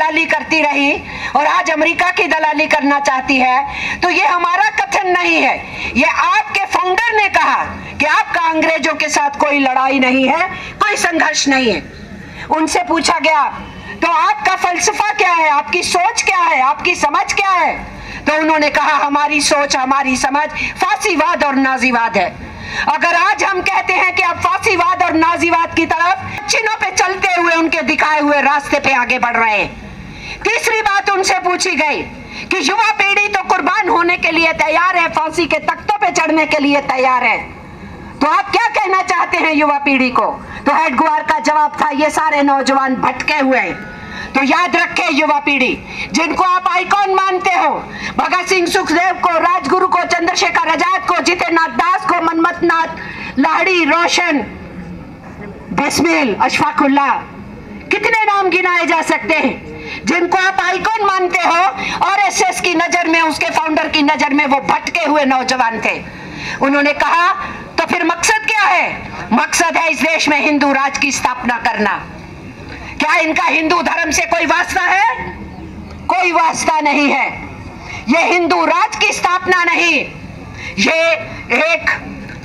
दलाली करती रही और आज अमेरिका की दलाली करना चाहती है, तो ये हमारा कथन नहीं है, ये आपके फाउंडर ने कहा कि आपका अंग्रेजों के साथ कोई लड़ाई नहीं है, कोई संघर्ष नहीं है। उनसे पूछा गया तो आपका फलसफा क्या है, आपकी सोच क्या है, आपकी समझ क्या है? तो उन्होंने कहा हमारी सोच, हमारी समझ फासीवाद और नाजीवाद है। अगर आज हम कहते हैं कि आप फासीवाद और नाजीवाद की तरफ चिन्हों पे चलते हुए उनके दिखाए हुए रास्ते पे आगे बढ़ रहे हैं। तीसरी बात उनसे पूछी गई कि युवा पीढ़ी तो कुर्बान होने के लिए तैयार है, फांसी के तख्तों पे चढ़ने के लिए तैयार है, तो आप क्या कहना चाहते हैं युवा पीढ़ी को? तो हेडगेवार का जवाब था ये सारे नौजवान भटके हुए हैं। तो याद रखे युवा पीढ़ी, जिनको आप आइकॉन मानते हो, भगत सिंह, सुखदेव को, राजगुरु को, चंद्रशेखर आजाद को, जितेंद्र दास को, मनमथ नाथ, लाहिड़ी, रोशन, बिस्मिल, अशफाकुल्लाह, कितने नाम गिनाए जा सकते हैं जिनको आप आइकॉन मानते हो। आरएसएस की नजर में, उसके फाउंडर की नजर में वो भटके हुए नौजवान थे। उन्होंने कहा तो फिर मकसद क्या है? मकसद है इस देश में हिंदू राज की स्थापना करना। क्या इनका हिंदू धर्म से कोई वास्ता है? कोई वास्ता नहीं है। ये हिंदू राज की स्थापना नहीं, ये एक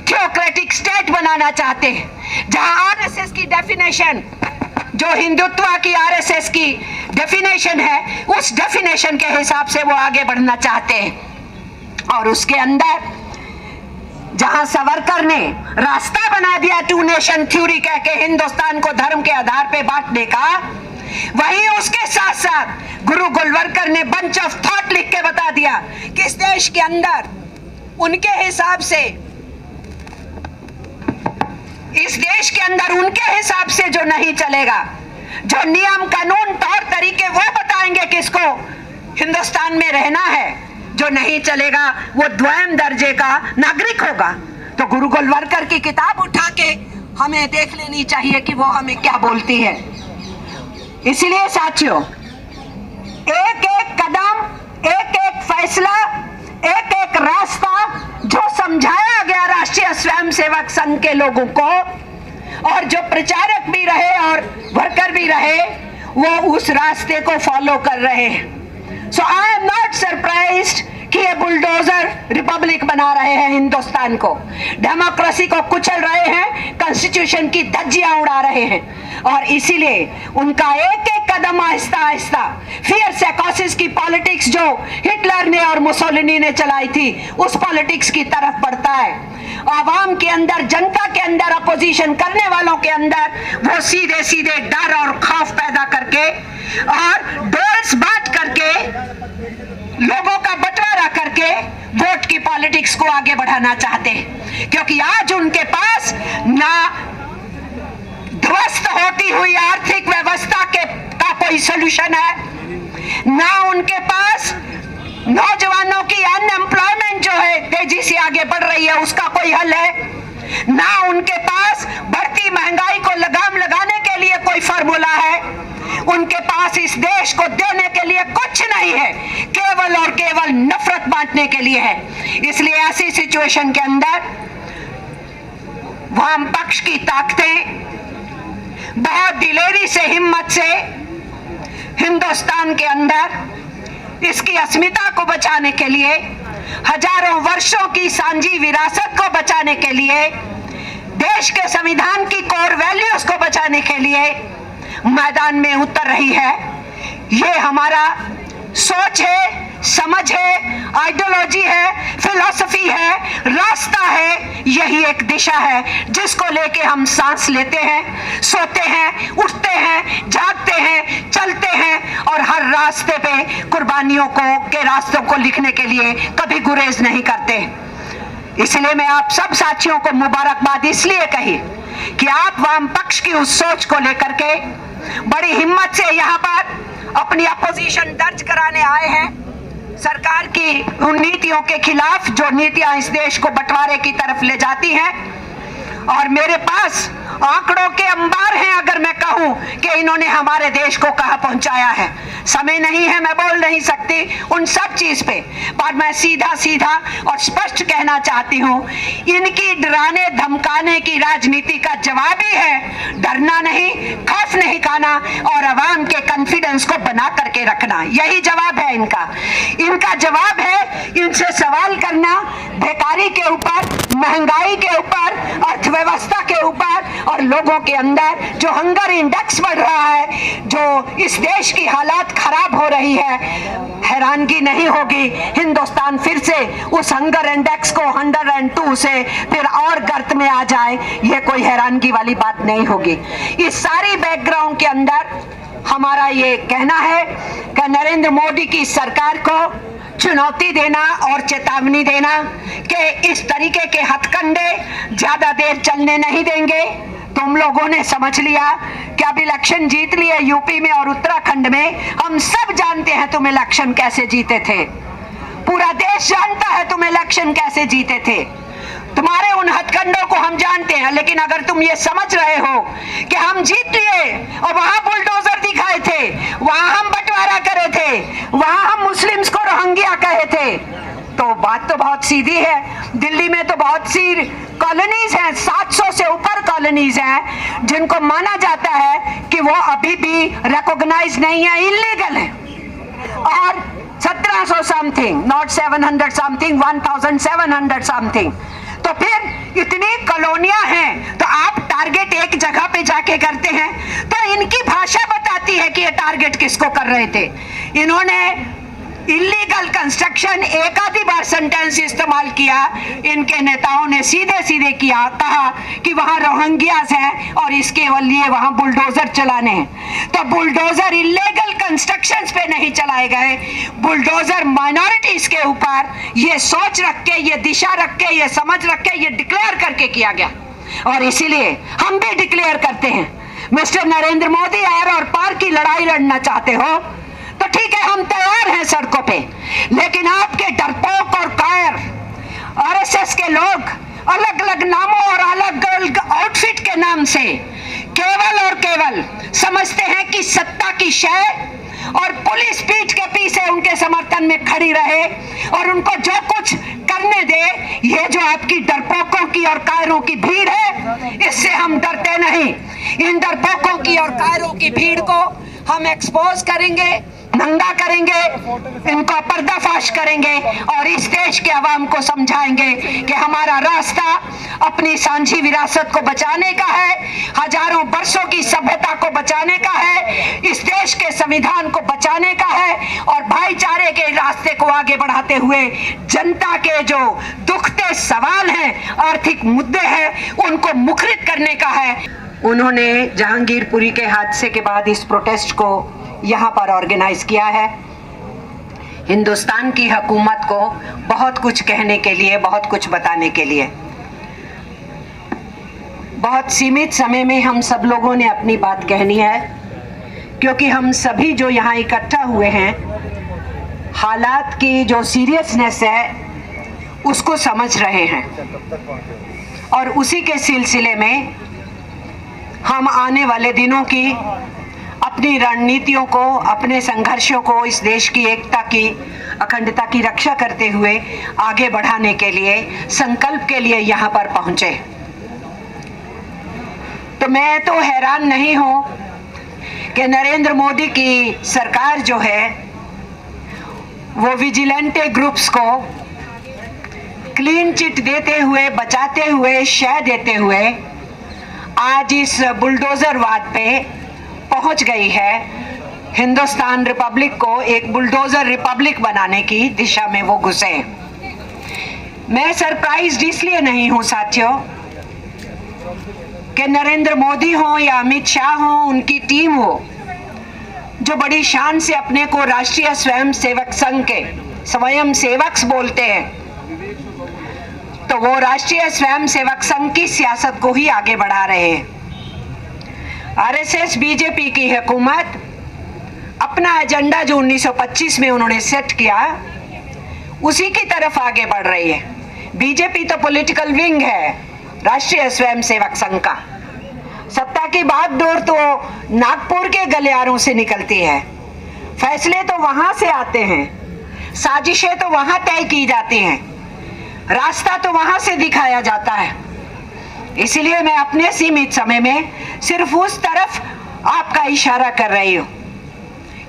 थियोक्रेटिक स्टेट बनाना चाहते हैं जहां आरएसएस की डेफिनेशन, जो हिंदुत्व की आरएसएस की डेफिनेशन है, उस डेफिनेशन के हिसाब से वो आगे बढ़ना चाहते हैं। और उसके अंदर जहां सावरकर ने रास्ता बना दिया टू नेशन थ्योरी कह के हिंदुस्तान को धर्म के आधार पे बांटने का, वहीं उसके साथ साथ गुरु गोलवलकर ने बंच ऑफ थॉट लिख के बता दिया कि इस देश के अंदर उनके हिसाब से, इस देश के अंदर उनके हिसाब से जो नहीं चलेगा, जो नियम कानून तौर तरीके वो बताएंगे किसको हिंदुस्तान में रहना है, जो नहीं चलेगा वो द्वैम दर्जे का नागरिक होगा। तो गुरु गोलवलकर की किताब उठा के हमें देख लेनी चाहिए कि वो हमें क्या बोलती है। इसलिए साथियों, एक एक कदम, एक एक फैसला, एक एक रास्ता जो समझाया गया राष्ट्रीय स्वयंसेवक संघ के लोगों को, और जो प्रचारक भी रहे और वर्कर भी रहे, वो उस रास्ते को फॉलो कर रहे हैं। So I am not surprised कि ये बुलडोजर रिपब्लिक बना रहे हैं हिंदुस्तान को, डेमोक्रेसी को कुचल रहे हैं, कॉन्स्टिट्यूशन की धज्जियां उड़ा रहे हैं, और इसीलिए उनका एक एक कदम आहिस्ता आहिस्ता फियर साइकोसिस की पॉलिटिक्स जो हिटलर ने और मुसोलिनी ने चलाई थी, उस पॉलिटिक्स की तरफ बढ़ता है। आवाम के अंदर, जनता के अंदर, अपोजिशन करने वालों के अंदर वो सीधे सीधे डर और खौफ पैदा करके और डोल्स बांट करके, लोगों का बंटवारा करके वोट की पॉलिटिक्स को आगे बढ़ाना चाहते हैं। क्योंकि आज उनके पास ना ध्वस्त होती हुई आर्थिक व्यवस्था का कोई सॉल्यूशन है, ना उनके पास नौजवानों की अनएम्प्लॉयमेंट जो है तेजी से आगे बढ़ रही है उसका कोई हल है, ना उनके पास बढ़ती महंगाई को लगाम लगाने के लिए कोई फार्मूला है। उनके पास इस देश को देने के लिए कुछ नहीं है, केवल और केवल नफरत बांटने के लिए है। इसलिए ऐसी सिचुएशन के अंदर वाम पक्ष की ताकतें बहुत दिलेरी से, हिम्मत से हिंदुस्तान के अंदर इसकी अस्मिता को बचाने के लिए, हजारों वर्षों की सांझी विरासत को बचाने के लिए, देश के संविधान की कोर वैल्यूज को बचाने के लिए मैदान में उतर रही है। ये हमारा सोच है, समझ है, आइडियोलॉजी है, फिलॉसफी है, रास्ता है, यही एक दिशा है जिसको लेके हम सांस लेते हैं, सोते हैं, उठते हैं, जागते हैं, चलते हैं, और हर रास्ते पे कुर्बानियों के रास्तों को लिखने के लिए कभी गुरेज नहीं करते। इसलिए मैं आप सब साथियों को मुबारकबाद इसलिए कही कि आप वाम पक्ष की उस सोच को लेकर के बड़ी हिम्मत से यहाँ पर अपनी अपोजिशन दर्ज कराने आए हैं सरकार की उन नीतियों के खिलाफ जो नीतियां इस देश को बंटवारे की तरफ ले जाती हैं। और मेरे पास आंकड़ों के अंबार हैं अगर मैं कहूं कि इन्होंने हमारे देश को कहां पहुंचाया है। समय नहीं है, मैं बोल नहीं सकती उन सब चीज पे, पर मैं सीधा सीधा और स्पष्ट कहना चाहती हूं, इनकी डराने धमकाने की राजनीति का जवाब ही है डरना नहीं, खौफ नहीं खाना और अवाम के कॉन्फिडेंस को बना करके रखना। यही जवाब है इनका। इनका जवाब है इनसे सवाल करना बेकारी के ऊपर, महंगाई के ऊपर, अर्थव्यवस्था के ऊपर और लोगों के अंदर जो हंगर इंडेक्स बढ़ रहा है, जो इस देश की हालात खराब हो रही है। हैरानगी नहीं होगी हिंदुस्तान फिर से उस हंगर इंडेक्स को 102 से फिर और गर्त में आ जाए, यह कोई हैरानगी वाली बात नहीं होगी। इस सारी बैकग्राउंड के अंदर हमारा ये कहना है कि नरेंद्र मोदी की सरकार को चुनौती देना और चेतावनी देना कि इस तरीके के हथकंडे ज्यादा देर चलने नहीं देंगे। तुम लोगों ने समझ लिया कि अब इलेक्शन जीत लिए यूपी में और उत्तराखंड में। हम सब जानते हैं तुम इलेक्शन कैसे जीते थे, पूरा देश जानता है तुम इलेक्शन कैसे जीते थे। तुम्हारे उन हथकंडों को हम जानते हैं, लेकिन अगर तुम ये समझ रहे हो कि हम जीत लिए और वहां बुलडोजर दिखाए थे, वहां हम बंटवारा करे थे, वहां हम मुस्लिम्स को रोहिंग्या कहे थे, तो बात तो बहुत सीधी है। दिल्ली में तो बहुत सी कॉलोनीज हैं, 700 से ऊपर कॉलोनीज हैं जिनको माना जाता है कि वो अभी भी रिकॉग्नाइज नहीं है, इलीगल है। और 1700 समथिंग, नॉट 700 समथिंग, 1700 समथिंग। तो फिर इतनी कॉलोनियां हैं, तो आप टारगेट एक जगह पे जाके करते हैं, तो इनकी भाषा बताती है कि ये टारगेट किसको कर रहे थे। इन्होंने इलीगल कंस्ट्रक्शन एक आधी बार सेंटेंस इस्तेमाल किया, इनके नेताओं ने सीधे सीधे किया, कहा कि वहां रोहिंग्यास हैं और इसके लिए वहां बुलडोजर चलाने हैं। तो बुलडोजर इलीगल कंस्ट्रक्शंस पे नहीं चलाए गए, बुलडोजर माइनॉरिटीज के ऊपर ये सोच रख के, ये दिशा रख के, ये समझ रख के, ये डिक्लेयर करके किया गया। और इसीलिए हम भी डिक्लेयर करते हैं, मिस्टर नरेंद्र मोदी आर और पार की लड़ाई लड़ना चाहते हो तो ठीक है, हम तैयार हैं सड़कों पे, लेकिन आपके डरपोक और कायर आरएसएस के लोग अलग अलग नामों और अलग अलग आउटफिट के नाम से केवल और केवल समझते हैं कि सत्ता की शय और पुलिस पीठ के पीछे उनके समर्थन में खड़ी रहे और उनको जो कुछ करने दे। ये जो आपकी डरपोकों की और कायरों की भीड़ है, इससे हम डरते नहीं। इन डरपोकों की और कायरों की भीड़ को हम एक्सपोज करेंगे, नंगा करेंगे, इनको पर्दाफाश करेंगे और इस देश के अवाम को समझाएंगे कि हमारा रास्ता अपनी सांझी विरासत को बचाने का है, हजारों वर्षों की सभ्यता को बचाने का है, इस देश के संविधान को बचाने का है और भाईचारे के रास्ते को आगे बढ़ाते हुए जनता के जो दुखते सवाल हैं, आर्थिक मुद्दे हैं, उनको मुखरित करने का है। उन्होंने जहांगीरपुरी के हादसे के बाद इस प्रोटेस्ट को यहाँ पर ऑर्गेनाइज किया है। हिंदुस्तान की हुकूमत को बहुत कुछ कहने के लिए, बहुत कुछ बताने के लिए, बहुत सीमित समय में हम सब लोगों ने अपनी बात कहनी है, क्योंकि हम सभी जो यहाँ इकट्ठा हुए हैं, हालात की जो सीरियसनेस है उसको समझ रहे हैं और उसी के सिलसिले में हम आने वाले दिनों की अपनी रणनीतियों को, अपने संघर्षों को इस देश की एकता की, अखंडता की रक्षा करते हुए आगे बढ़ाने के लिए, संकल्प के लिए यहाँ पर पहुंचे। तो मैं तो हैरान नहीं हूं कि नरेंद्र मोदी की सरकार जो है वो विजिलेंटे ग्रुप्स को क्लीन चिट देते हुए, बचाते हुए, शय देते हुए आज इस बुलडोजर वाद पे पहुंच गई है। हिंदुस्तान रिपब्लिक को एक बुलडोजर रिपब्लिक बनाने की दिशा में वो घुसे। मैं सरप्राइज्ड इसलिए नहीं हूं साथियों कि नरेंद्र मोदी हो या अमित शाह हो, उनकी टीम हो, जो बड़ी शान से अपने को राष्ट्रीय स्वयं सेवक संघ के स्वयं सेवक बोलते हैं, तो वो राष्ट्रीय स्वयं सेवक संघ की सियासत को ही आगे बढ़ा रहे हैं। आरएसएस बीजेपी की हुकूमत अपना एजेंडा जो 1925 में उन्होंने सेट किया, उसी की तरफ आगे बढ़ रही है। बीजेपी तो पॉलिटिकल विंग है राष्ट्रीय स्वयं सेवक संघ का, सत्ता की बागडोर तो नागपुर के गलियारों से निकलती है, फैसले तो वहां से आते हैं, साजिशें तो वहां तय की जाती हैं, रास्ता तो वहां से दिखाया जाता है। इसलिए मैं अपने सीमित समय में सिर्फ उस तरफ आपका इशारा कर रही हूं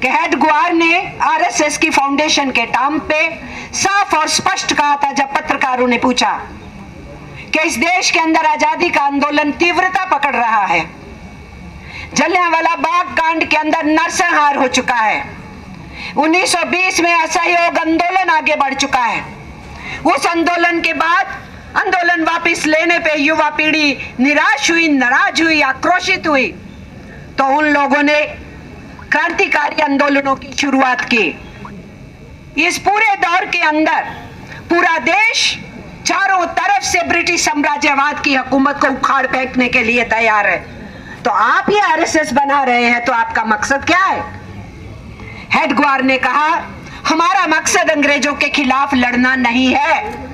कि हेड ग्वार ने आरएसएस की फाउंडेशन के टाम पे साफ और स्पष्ट कहा था जब पत्रकारों ने पूछा कि इस देश के अंदर आजादी का आंदोलन तीव्रता पकड़ रहा है, जलियांवाला बाग कांड के अंदर नरसंहार हो चुका है, 1920 में असहयोग आंदोलन आगे बढ़ चुका है। उस आंदोलन के बाद आंदोलन वापस लेने पे युवा पीढ़ी निराश हुई, नाराज हुई, आक्रोशित हुई, तो उन लोगों ने क्रांतिकारी आंदोलनों की शुरुआत की। इस पूरे दौर के अंदर पूरा देश चारों तरफ से ब्रिटिश साम्राज्यवाद की हुकूमत को उखाड़ फेंकने के लिए तैयार है। तो आप ये आरएसएस बना रहे हैं, तो आपका मकसद क्या है? हेड ग्वार ने कहा, हमारा मकसद अंग्रेजों के खिलाफ लड़ना नहीं है,